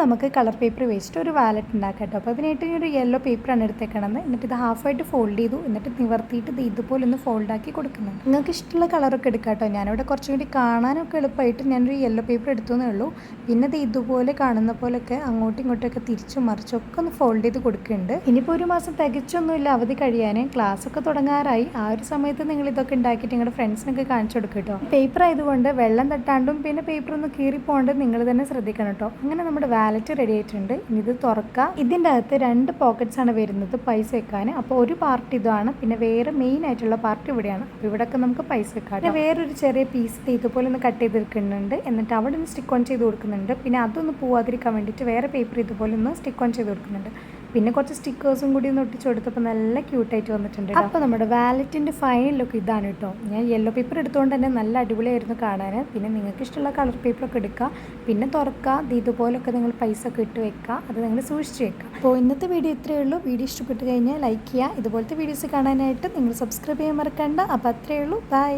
നമുക്ക് colour paper വെച്ചിട്ട് ഒരു വാലറ്റ് ഉണ്ടാക്കാം കേട്ടോ. അപ്പോൾ അതിനായിട്ട് ഒരു യെല്ലോ പേപ്പറാണ് എടുത്തേക്കണത്. എന്നിട്ട് ഇത് ഹാഫായിട്ട് ഫോൾഡ് ചെയ്തു. എന്നിട്ട് നിവർത്തിയിട്ട് ഇത് ഇതുപോലെ ഒന്ന് ഫോൾഡാക്കി കൊടുക്കുന്നുണ്ട്. നിങ്ങൾക്ക് ഇഷ്ടമുള്ള കളറൊക്കെ എടുക്കാം കേട്ടോ. ഞാനിവിടെ കുറച്ചും കൂടി കാണാനൊക്കെ എളുപ്പമായിട്ട് ഞാനൊരു യെല്ലോ പേപ്പർ എടുത്തേ ഉള്ളൂ. പിന്നെ ഇത് ഇതുപോലെ കാണുന്ന പോലെയൊക്കെ അങ്ങോട്ടും ഇങ്ങോട്ടൊക്കെ തിരിച്ചും മറിച്ചൊക്കെ ഒന്ന് ഫോൾഡ് ചെയ്ത് കൊടുക്കുന്നുണ്ട്. ഇനിയിപ്പോൾ ഒരു മാസം തികച്ചൊന്നുമില്ല അവധി കഴിയാൻ. ക്ലാസ്സൊക്കെ തുടങ്ങാറായി. ആ ഒരു സമയത്ത് നിങ്ങൾ ഇതൊക്കെ ഉണ്ടാക്കിയിട്ട് നിങ്ങളുടെ ഫ്രണ്ട്സിനൊക്കെ കാണിച്ചു കൊടുക്കും കേട്ടോ. പേപ്പർ ആയതുകൊണ്ട് വെള്ളം തട്ടാണ്ടും പിന്നെ പേപ്പർ ഒന്ന് കീറിപ്പോണ്ട് നിങ്ങൾ തന്നെ ശ്രദ്ധിക്കണം കേട്ടോ. അങ്ങനെ നമ്മുടെ വാലറ്റ് റെഡി ആയിട്ടുണ്ട്. ഇനി ഇത് തുറക്കാം. ഇതിൻ്റെ അകത്ത് 2 പോക്കറ്റ്സ് ആണ് വരുന്നത് പൈസ വെക്കാൻ. അപ്പോൾ ഒരു പാർട്ട് ഇതാണ്, പിന്നെ വേറെ മെയിൻ ആയിട്ടുള്ള പാർട്ട് ഇവിടെയാണ്. അപ്പോൾ ഇവിടെയൊക്കെ നമുക്ക് പൈസ വെക്കാം. പിന്നെ വേറൊരു ചെറിയ പീസ് ഇതുപോലെ ഒന്ന് കട്ട് ചെയ്തെടുക്കുന്നുണ്ട്. എന്നിട്ട് അവിടെ ഒന്ന് സ്റ്റിക്ക് ഓൺ ചെയ്ത് കൊടുക്കുന്നുണ്ട്. പിന്നെ അതൊന്ന് പോവാതിരിക്കാൻ വേണ്ടിയിട്ട് വേറെ പേപ്പർ ഇതുപോലെ ഒന്ന് സ്റ്റിക്ക് ഓൺ ചെയ്ത് കൊടുക്കുന്നുണ്ട്. പിന്നെ കുറച്ച് സ്റ്റിക്കേഴ്സും കൂടി ഒന്ന് ഒട്ടിച്ച് കൊടുത്തപ്പോൾ നല്ല ക്യൂട്ടായിട്ട് വന്നിട്ടുണ്ട്. അപ്പോൾ നമ്മുടെ വാലറ്റിൻ്റെ ഫൈനൽ ലുക്ക് ഇതാണ് കേട്ടോ. ഞാൻ യെല്ലോ പേപ്പർ എടുത്തുകൊണ്ട് തന്നെ നല്ല അടിപൊളിയായിരുന്നു കാണാൻ. പിന്നെ നിങ്ങൾക്ക് ഇഷ്ടമുള്ള കളർ പേപ്പറൊക്കെ എടുക്കുക, പിന്നെ തുറക്കുക, ഇതുപോലൊക്കെ നിങ്ങൾ പൈസ ഒക്കെ ഇട്ട് വെക്കുക, അത് നിങ്ങൾ സൂക്ഷിച്ച് വെക്കുക. അപ്പോൾ ഇന്നത്തെ വീഡിയോ ഇത്രയേ ഉള്ളൂ. വീഡിയോ ഇഷ്ടപ്പെട്ട് കഴിഞ്ഞാൽ ലൈക്ക് ചെയ്യുക. ഇതുപോലത്തെ വീഡിയോസ് കാണാനായിട്ട് നിങ്ങൾ സബ്സ്ക്രൈബ് ചെയ്യാൻ മറക്കണ്ട. അപ്പോൾ അത്രയേ ഉള്ളൂ. ബൈ.